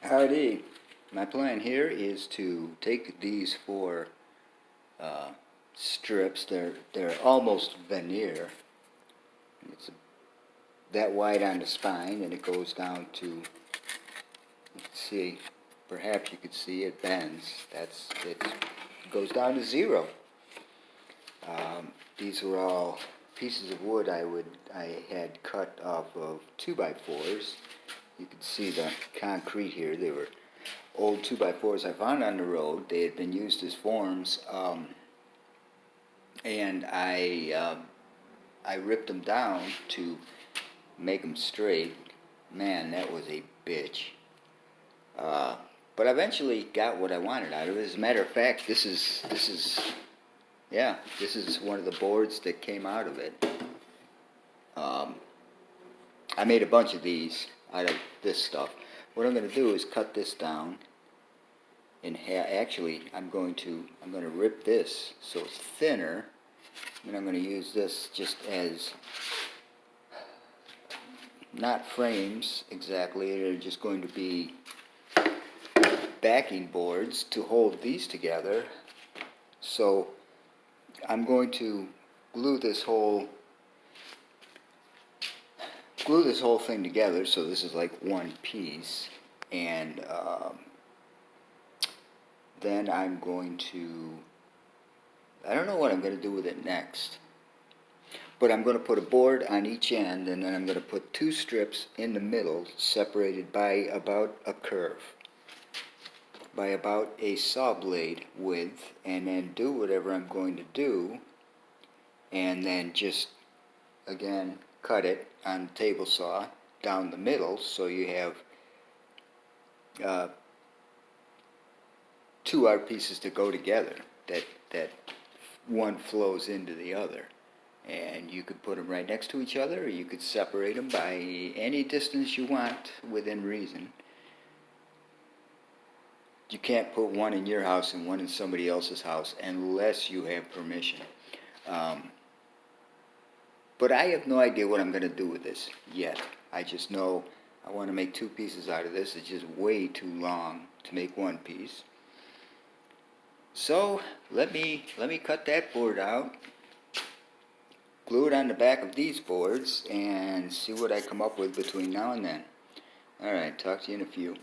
Howdy. My plan here is to take these four strips. They're almost veneer. It's that wide on the spine, and it goes down to. You can see, perhaps you could see it bends. It goes down to 0. These were all pieces of wood I had cut off of 2x4s. You can see the concrete here. They were old 2x4s I found on the road. They had been used as forms, and I ripped them down to make them straight. Man, that was a bitch. But I eventually got what I wanted out of it. As a matter of fact, this is one of the boards that came out of it. I made a bunch of these out of this stuff. What I'm going to do is cut this down in half. Actually, I'm going to rip this so it's thinner, and I'm going to use this just as not frames exactly. They're just going to be backing boards to hold these together. So I'm going to glue this whole thing together, so this is like one piece, and then I'm going to, I don't know what I'm going to do with it next, but I'm going to put a board on each end, and then I'm going to put 2 strips in the middle separated by about a curve, by about a saw blade width, and then do whatever I'm going to do, and then just again cut it on the table saw down the middle, so you have 2 art pieces to go together, that one flows into the other, and you could put them right next to each other, or you could separate them by any distance you want within reason. You can't put one in your house and one in somebody else's house unless you have permission. But I have no idea what I'm going to do with this yet. I just know I want to make 2 pieces out of this. It's just way too long to make one piece. So let me cut that board out, glue it on the back of these boards, and see what I come up with between now and then. Alright, talk to you in a few.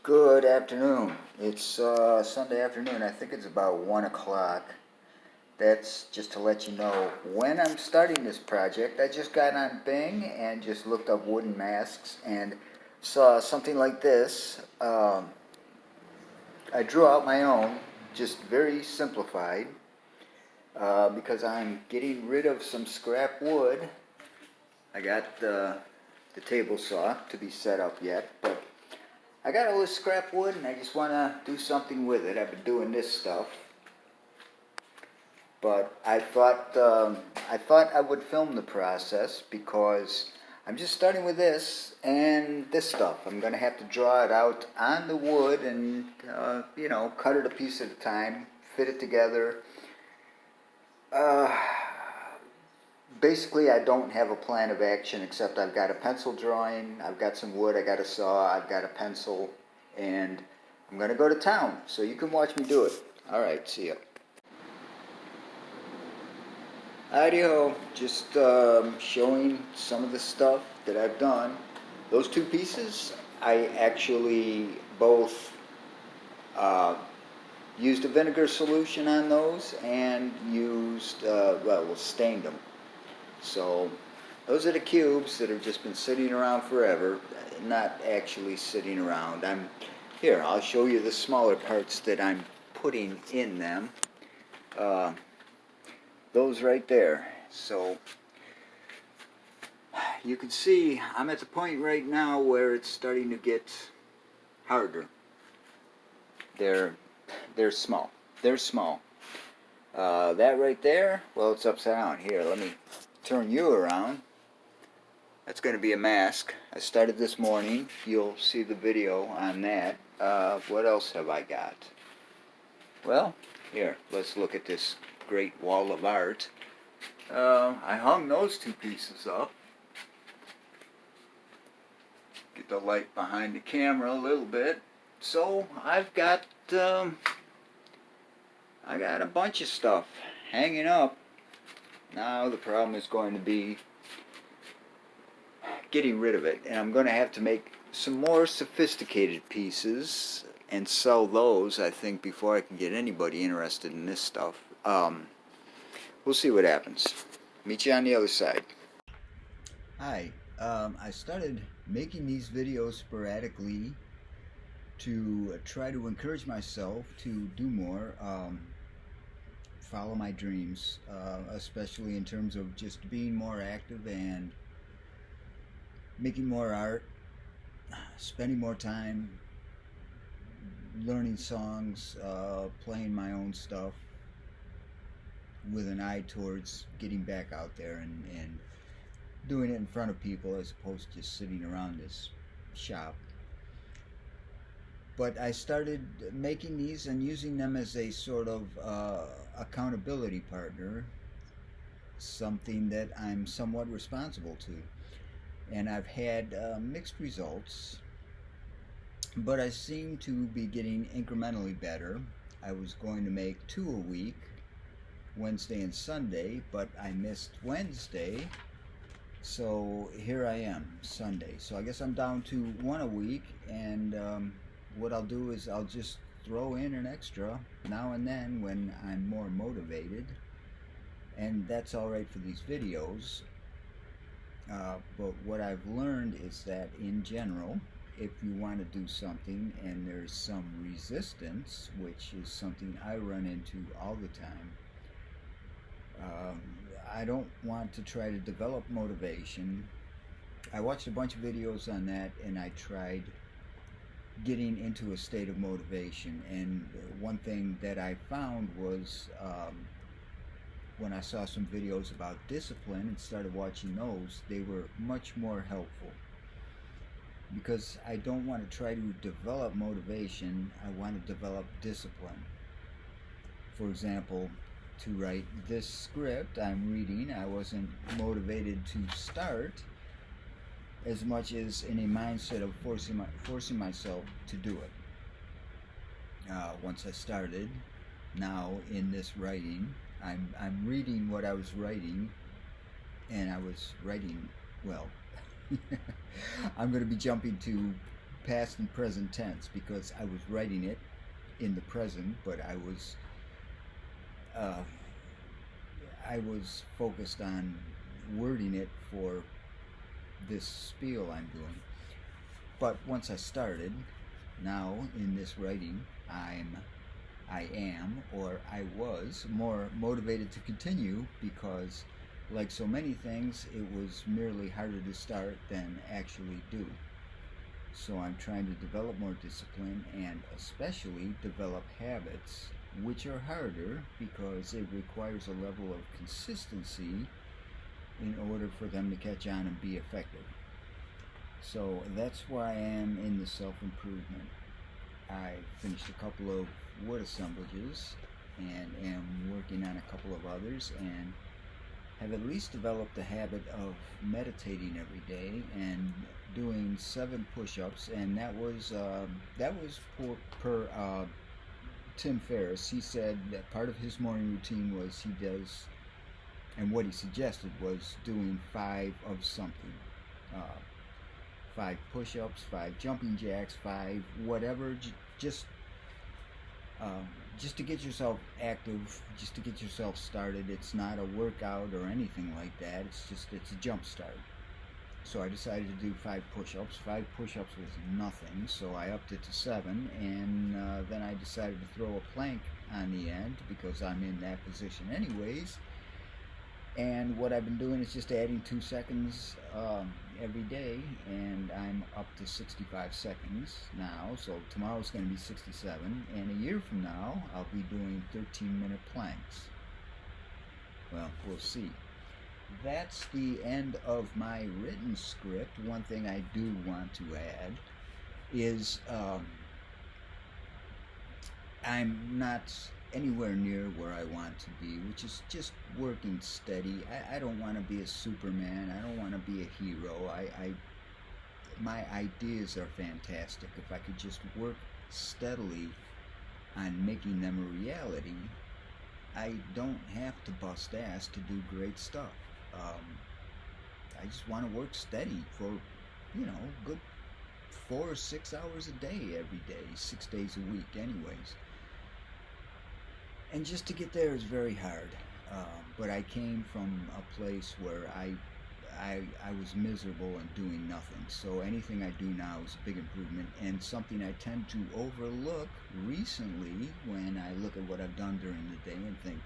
Good afternoon. It's Sunday afternoon. I think it's about 1 o'clock. That's just to let you know when I'm starting this project. I just got on Bing and just looked up wooden masks and saw something like this. I drew out my own, just very simplified, because I'm getting rid of some scrap wood. I got the table saw to be set up yet, but I got all this scrap wood and I just want to do something with it. I've been doing this stuff. But I thought I would film the process because I'm just starting with this and this stuff. I'm going to have to draw it out on the wood and, cut it a piece at a time, fit it together. Basically, I don't have a plan of action except I've got a pencil drawing, I've got some wood, I got a saw, I've got a pencil, and I'm going to go to town. So you can watch me do it. All right, see ya. Howdy-ho, just showing some of the stuff that I've done. Those 2 pieces, I actually both used a vinegar solution on those and used, stained them. So those are the cubes that have just been sitting around forever, not actually sitting around. Here, I'll show you the smaller parts that I'm putting in them. Those right there. So you can see I'm at the point right now where it's starting to get harder. They're small. They're small. That right there, well, it's upside down. Here, let me turn you around. That's going to be a mask. I started this morning. You'll see the video on that. What else have I got? Well, here, let's look at this great wall of art. I hung those 2 pieces up. Get the light behind the camera a little bit. So I've got I got a bunch of stuff hanging up. Now the problem is going to be getting rid of it, and I'm going to have to make some more sophisticated pieces and sell those, I think, before I can get anybody interested in this stuff. We'll see what happens. Meet you on the other side. Hi, I started making these videos sporadically to try to encourage myself to do more, follow my dreams, especially in terms of just being more active and making more art, spending more time learning songs, playing my own stuff with an eye towards getting back out there and doing it in front of people as opposed to just sitting around this shop. But I started making these and using them as a sort of accountability partner, something that I'm somewhat responsible to. And I've had mixed results, but I seem to be getting incrementally better. I was going to make 2 a week, Wednesday and Sunday, but I missed Wednesday, so here I am, Sunday. So I guess I'm down to 1 a week, and what I'll do is I'll just throw in an extra now and then when I'm more motivated, and that's alright for these videos. But what I've learned is that in general, if you want to do something and there's some resistance, which is something I run into all the time, I don't want to try to develop motivation. I watched a bunch of videos on that, and I tried getting into a state of motivation, and one thing that I found was when I saw some videos about discipline and started watching those, they were much more helpful, because I don't want to try to develop motivation, I want to develop discipline. For example, to write this script I'm reading, I wasn't motivated to start as much as in a mindset of forcing myself to do it. Once I started, now in this writing, I'm reading what I was writing, and I was writing, well, I'm going to be jumping to past and present tense because I was writing it in the present, but I was focused on wording it for this spiel I'm doing. But once I started, now in this writing, I am, or I was, more motivated to continue because, like so many things, it was merely harder to start than actually do. So I'm trying to develop more discipline and especially develop habits, which are harder because it requires a level of consistency in order for them to catch on and be effective. So that's why I am in the self-improvement. I finished a couple of wood assemblages and am working on a couple of others, and have at least developed the habit of meditating every day and doing 7 push-ups, and that was per Tim Ferriss. He said that part of his morning routine was he does, and what he suggested was doing 5 of something. 5 push-ups, 5 jumping jacks, 5 whatever, just to get yourself active, just to get yourself started. It's not a workout or anything like that. It's a jump start. So I decided to do 5 push-ups. 5 push-ups was nothing, so I upped it to 7, and then I decided to throw a plank on the end because I'm in that position anyways. And what I've been doing is just adding 2 seconds every day, and I'm up to 65 seconds now. So tomorrow's going to be 67, and a year from now I'll be doing 13-minute planks. Well, we'll see. That's the end of my written script. One thing I do want to add is I'm not anywhere near where I want to be, which is just working steady. I don't want to be a Superman. I don't want to be a hero. my ideas are fantastic. If I could just work steadily on making them a reality, I don't have to bust ass to do great stuff. I just want to work steady for, good 4 or 6 hours a day every day, 6 days a week anyways. And just to get there is very hard. But I came from a place where I was miserable and doing nothing. So anything I do now is a big improvement, and something I tend to overlook recently when I look at what I've done during the day and think,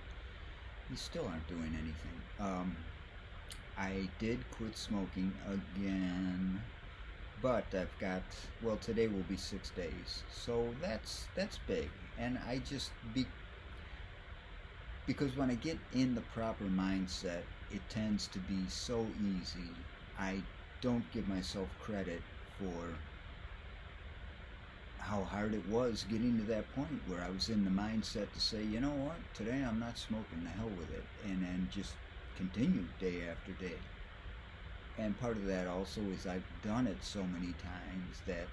you still aren't doing anything. I did quit smoking again, but I've got, well, today will be 6 days. So that's big. And I just because when I get in the proper mindset, it tends to be so easy. I don't give myself credit for how hard it was getting to that point where I was in the mindset to say, you know what, today I'm not smoking, the hell with it, and then just continue day after day. And part of that also is I've done it so many times that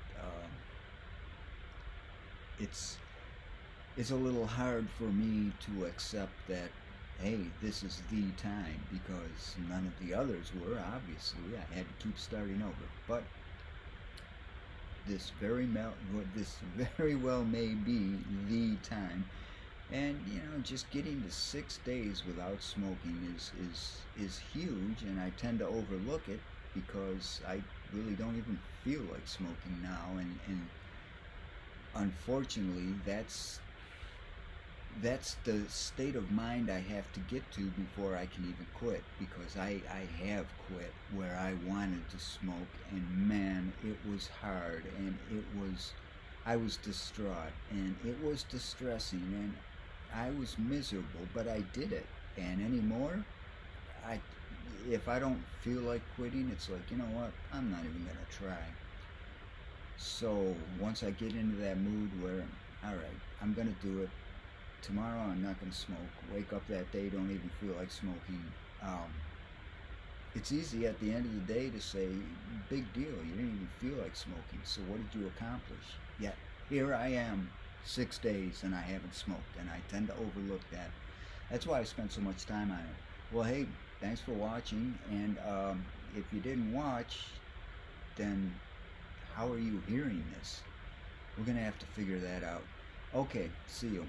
it's a little hard for me to accept that, hey, this is the time, because none of the others were, obviously. I had to keep starting over. But this very well may be the time. And, just getting to 6 days without smoking is huge, and I tend to overlook it because I really don't even feel like smoking now. And unfortunately, that's the state of mind I have to get to before I can even quit, because I have quit where I wanted to smoke, and man, it was hard, and I was distraught, and it was distressing, and I was miserable, but I did it. And anymore, if I don't feel like quitting, it's like, you know what, I'm not even gonna try. So once I get into that mood where, all right, I'm gonna do it. Tomorrow I'm not going to smoke. Wake up that day, don't even feel like smoking. It's easy at the end of the day to say, big deal, you didn't even feel like smoking, so what did you accomplish? Yet here I am, 6 days, and I haven't smoked, and I tend to overlook that. That's why I spent so much time on it. Well, hey, thanks for watching, and if you didn't watch, then how are you hearing this? We're going to have to figure that out. Okay, see you.